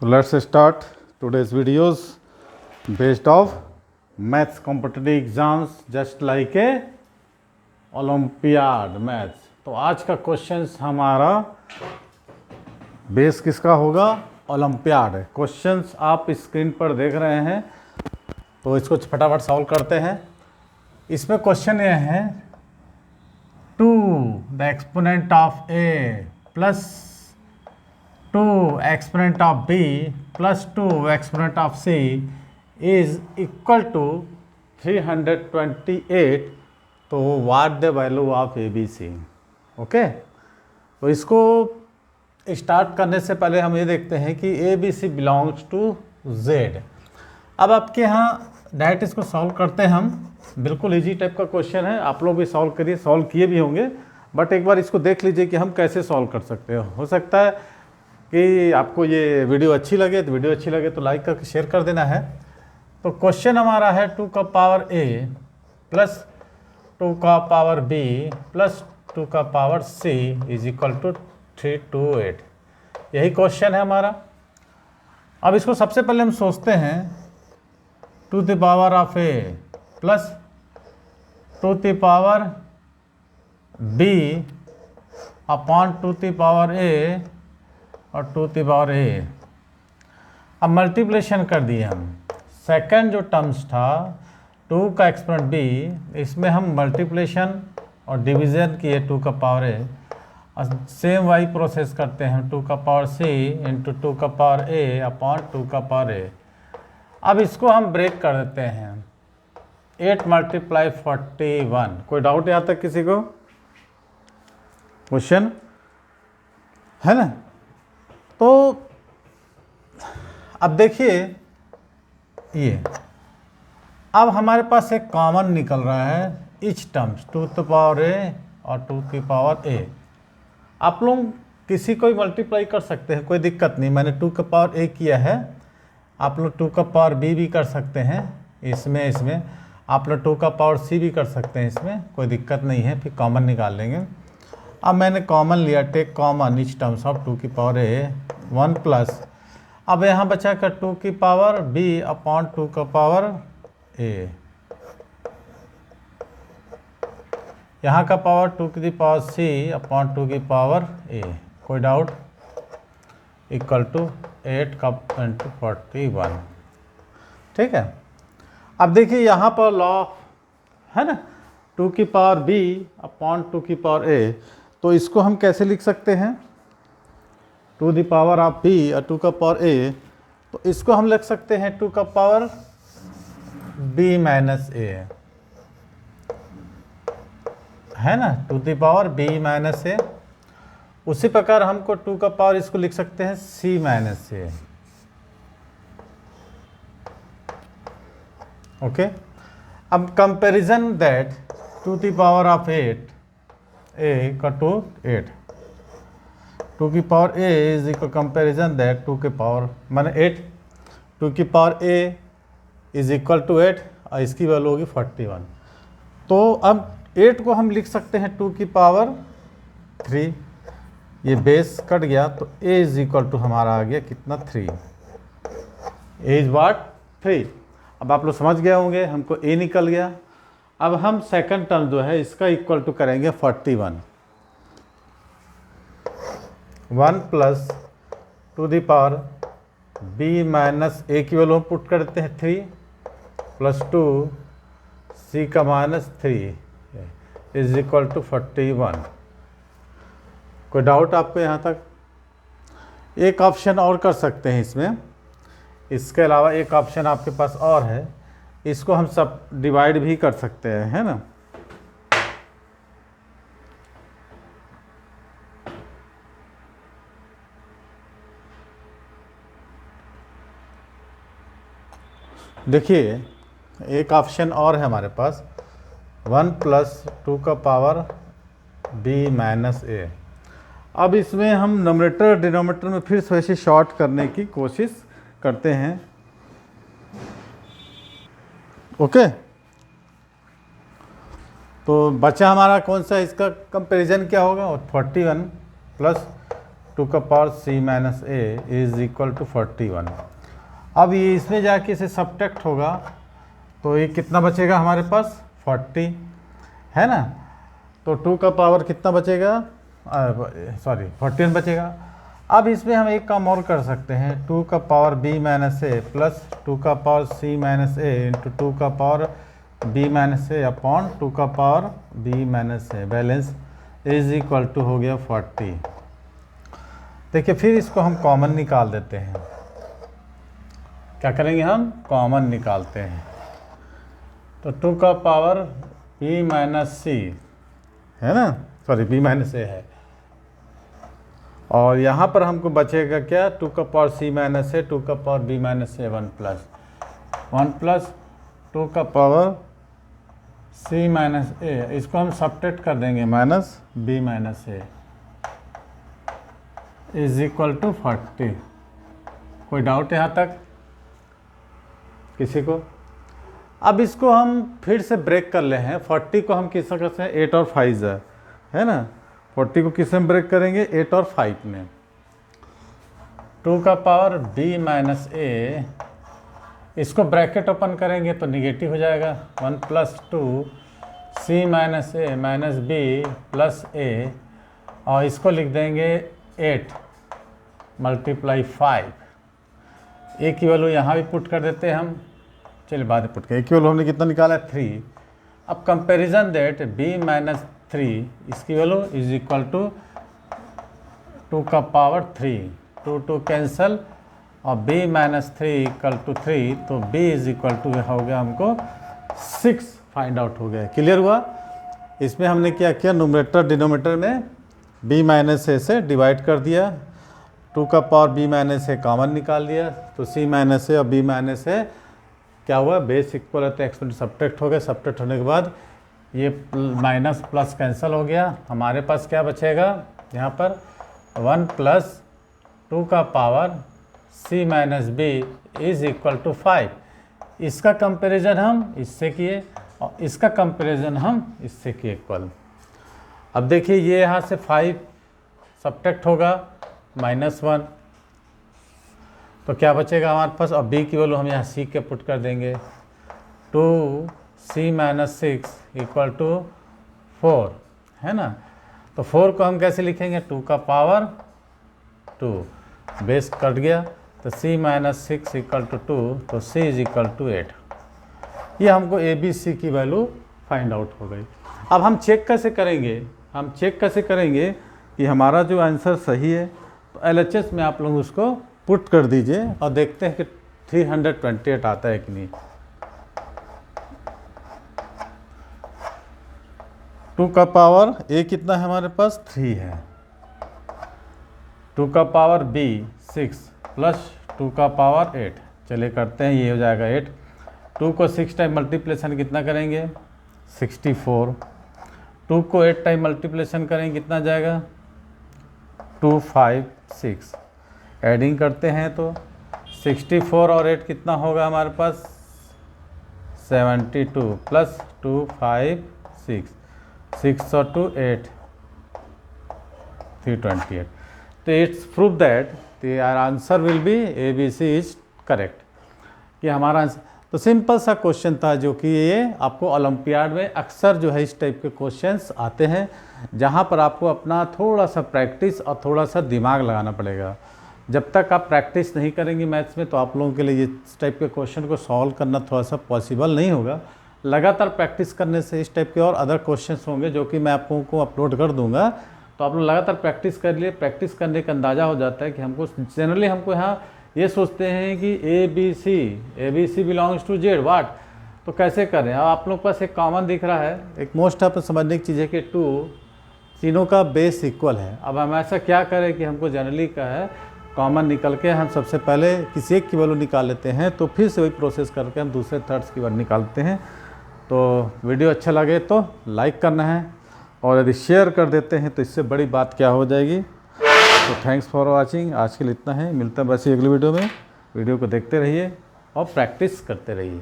Let's start today's videos based of maths competitive exams just like a Olympiad maths। तो आज का questions हमारा base किसका होगा? ओलंपियाड। क्वेश्चंस आप स्क्रीन पर देख रहे हैं, तो इसको फटाफट सॉल्व करते हैं। इसमें क्वेश्चन ये है 2 the exponent of A plus 2 exponent of b plus 2 exponent of c is equal to 328। तो what the value of abc। Okay, तो इसको स्टार्ट करने से पहले हम ये देखते हैं कि abc बिलोंग्स टू z। अब आपके यहाँ डायरेक्ट इसको सॉल्व करते हैं हम। बिल्कुल इजी टाइप का क्वेश्चन है, आप लोग भी सॉल्व करिए, सॉल्व किए भी होंगे, बट एक बार इसको देख लीजिए कि हम कैसे सॉल्व कर सकते हो सकता है कि आपको ये वीडियो अच्छी लगे, तो वीडियो अच्छी लगे तो लाइक करके शेयर कर देना है। तो क्वेश्चन हमारा है 2 का पावर a प्लस 2 का पावर b प्लस 2 का power c is equal to 328। यही क्वेश्चन है हमारा। अब इसको सबसे पहले हम सोचते हैं 2 the power of a plus 2 the power b upon 2 the power a और 2 दी पावर ए। अब मल्टीप्लिकेशन कर दिए हम। सेकंड जो टर्म्स था 2 का एक्सपोनेंट बी, इसमें हम मल्टीप्लिकेशन और डिवीज़न किए 2 का पावर ए, और सेम वही प्रोसेस करते हैं 2 का पावर सी इंटू 2 का पावर ए अपॉन 2 का पावर ए। अब इसको हम ब्रेक कर देते हैं 8 मल्टीप्लाई 41। कोई डाउट यहाँ तक किसी को? क्वेश्चन है ना? तो अब देखिए ये, अब हमारे पास एक कॉमन निकल रहा है इच टर्म्स 2 की पावर ए और 2 की पावर ए। आप लोग किसी को भी मल्टीप्लाई कर सकते हैं, कोई दिक्कत नहीं। मैंने 2 का पावर ए किया है, आप लोग 2 का पावर बी भी कर सकते हैं इसमें आप लोग 2 का पावर सी भी कर सकते हैं, इसमें कोई दिक्कत नहीं है। फिर कॉमन निकाल लेंगे। अब मैंने कॉमन लिया, take common each terms of 2 की पावर ए 1 प्लस, अब यहाँ बचा कर 2 की पावर b अपॉन 2 का पावर a। यहाँ का पावर 2 की पावर c अपॉन 2 की पावर a। कोई डाउट? इक्वल टू 8 का इंटू 41। ठीक है। अब देखिए यहाँ पर लॉ है ना, 2 की पावर b अपॉन 2 की पावर a। तो इसको हम कैसे लिख सकते हैं? 2 दी पावर ऑफ b और 2 का पावर a, तो इसको हम लिख सकते हैं 2 का पावर b माइनस a, है ना, 2 the power b minus a। उसी प्रकार हमको 2 का पावर इसको लिख सकते हैं c माइनस a। ओके। अब comparison that 2 the power of 8 a का टू 8, 2 की power a is equal comparison that 2 के पावर माने 8, 2 की power a is equal to 8 और इसकी वैल्यू होगी 41। तो अब 8 को हम लिख सकते हैं 2 की पावर 3, ये बेस कट गया तो a इज इक्वल टू हमारा आ गया कितना 3। a is what 3। अब आप लोग समझ गए होंगे, हमको a निकल गया। अब हम सेकंड टर्म जो है इसका इक्वल टू करेंगे 41। 1 plus 2 the power b minus a की वैल्यू पुट करते हैं 3 प्लस 2 c का माइनस 3 इज इक्वल टू 41। कोई डाउट आपको यहाँ तक? एक ऑप्शन और कर सकते हैं इसमें, इसके अलावा एक ऑप्शन आपके पास और है, इसको हम सब डिवाइड भी कर सकते हैं, है ना। देखिए एक ऑप्शन और है हमारे पास 1 प्लस 2 का पावर b माइनस a। अब इसमें हम नोमिनेटर डिनोमिनेटर में फिर से वैसे शॉर्ट करने की कोशिश करते हैं। ओके, तो बचा हमारा कौन सा, इसका कंपैरिजन क्या होगा? 41 प्लस टू का power c minus a is equal to 41। अब ये इसमें जाके इसे सब्ट्रैक्ट होगा तो ये कितना बचेगा हमारे पास 40 है ना। तो 2 का पावर कितना बचेगा, सॉरी 41 बचेगा। अब इसमें हम एक काम और कर सकते हैं, 2 का power b minus a plus 2 का power c minus a into 2 का power b minus a upon 2 का power b minus a balance is equal to हो गया 40। देखिए फिर इसको हम कॉमन निकाल देते हैं। क्या करेंगे, हम कॉमन निकालते हैं। तो 2 का पावर b माइनस सी है ना, सॉरी b माइनस ए है, और यहाँ पर हमको बचेगा क्या, 2 का पावर c माइनस ए 2 का पावर b माइनस ए 1 प्लस 2 का पावर c माइनस ए, इसको हम सब्ट्रैक्ट कर देंगे minus b minus a is equal to 40। कोई डाउट यहाँ तक किसी को? अब इसको हम फिर से ब्रेक कर ले हैं। 40 को हम किस करते हैं, 8 और 5 है ना। 40 को किस में ब्रेक करेंगे, 8 और 5 में। 2 का पावर b माइनस ए, इसको ब्रैकेट ओपन करेंगे तो निगेटिव हो जाएगा, 1 प्लस 2 c माइनस ए माइनस बी प्लस ए, और इसको लिख देंगे 8 मल्टीप्लाई 5। ए की वैल्यू यहाँ भी पुट कर देते हैं हम, चलिए बाद में पुट करें। ए की वैल्यू हमने कितना निकाला है 3। अब कंपैरिजन दैट b माइनस 3, इसकी वैल्यू इज इक्वल टू 2 का पावर 3, 2 कैंसल और b माइनस 3 इक्वल टू 3, तो b इज इक्वल टू हो गया हमको 6 फाइंड आउट हो गया। क्लियर हुआ? इसमें हमने क्या किया, न्यूमरेटर डिनोमिनेटर में b माइनस ए से डिवाइड कर दिया, 2 का पावर b माइनस ए कॉमन निकाल दिया, तो c माइनस ए और b माइनस ए क्या हुआ, बेस इक्वल है तो एक्सपोनेंट सब्ट्रैक्ट हो गए। सब्ट्रैक्ट होने के बाद ये माइनस प्लस कैंसिल हो गया, हमारे पास क्या बचेगा यहाँ पर 1 प्लस 2 का power c minus b is equal to 5। इसका कंपैरिजन हम इससे किए और इसका कंपैरिजन हम इससे किए इक्वल। अब देखिए ये यहाँ से 5 सब्ट्रैक्ट होगा -1, तो क्या बचेगा हमारे पास। अब b की वैल्यू हम यहाँ c के पुट कर देंगे, 2c माइनस 6 इक्वल टू 4 है ना। तो 4 को हम कैसे लिखेंगे, 2 का पावर 2, बेस कट गया तो c माइनस 6 इक्वल टू 2, तो c इज इक्वल टू 8। ये हमको a b c की वैल्यू फाइंड आउट हो गई। अब हम चेक कैसे करेंगे, हम चेक कैसे करेंगे कि हमारा जो आंसर सही है। तो LHS में आप लोग उसको पुट कर दीजिए और देखते हैं कि 328 आता है कि नहीं। 2 का पावर a कितना है हमारे पास 3 है, 2 का पावर b 6 प्लस 2 का पावर 8, चलिए करते हैं, ये हो जाएगा 8। 2 को 6 टाइम मल्टीप्लेशन कितना करेंगे 64, 2 को 8 टाइम मल्टीप्लेशन करेंगे कितना जाएगा 256। एडिंग करते हैं तो 64 और 8 कितना होगा हमारे पास 72 प्लस 256, 6 और 2 8, 328। तो it's prove that the answer will be ABC is correct. कि हमारा आंसर तो सिंपल सा क्वेश्चन था, जो कि ये आपको ओलंपियाड में अक्सर जो है इस टाइप के क्वेश्चंस आते हैं, जहाँ पर आपको अपना थोड़ा सा प्रैक्टिस और थोड़ा सा दिमाग लगाना पड़ेगा। जब तक आप प्रैक्टिस नहीं करेंगे मैथ्स में, तो आप लोगों के लिए इस टाइप के क्वेश्चन को सॉल्व करना थोड़ा सा पॉसिबल नहीं होगा। लगातार प्रैक्टिस करने से इस टाइप के और अदर क्वेश्चंस होंगे जो कि मैं आप लोगों को अपलोड कर दूंगा। तो आप लोग लगातार प्रैक्टिस कर लिए, प्रैक्टिस करने का अंदाज़ा हो जाता है कि हमको जनरली हमको यहाँ ये सोचते हैं कि ABC बिलोंग्स टू Z वाट, तो कैसे करें। अब आप लोग के पास एक कॉमन दिख रहा है, एक मोस्ट आप समझने की चीज़ है कि 2 तीनों का बेस इक्वल है। अब हम ऐसा क्या करें कि हमको जनरली का है कॉमन निकल के हम सबसे पहले किसी एक की वैल्यू निकाल लेते हैं, तो फिर से वही प्रोसेस करके हम दूसरे थर्ड्स की वैल्यू निकालते हैं। तो वीडियो अच्छा लगे तो लाइक करना है, और यदि शेयर कर देते हैं तो इससे बड़ी बात क्या हो जाएगी। तो थैंक्स फॉर वॉचिंग, आज के लिए इतना है, मिलता है बस अगली वीडियो में। वीडियो को देखते रहिए और प्रैक्टिस करते रहिए।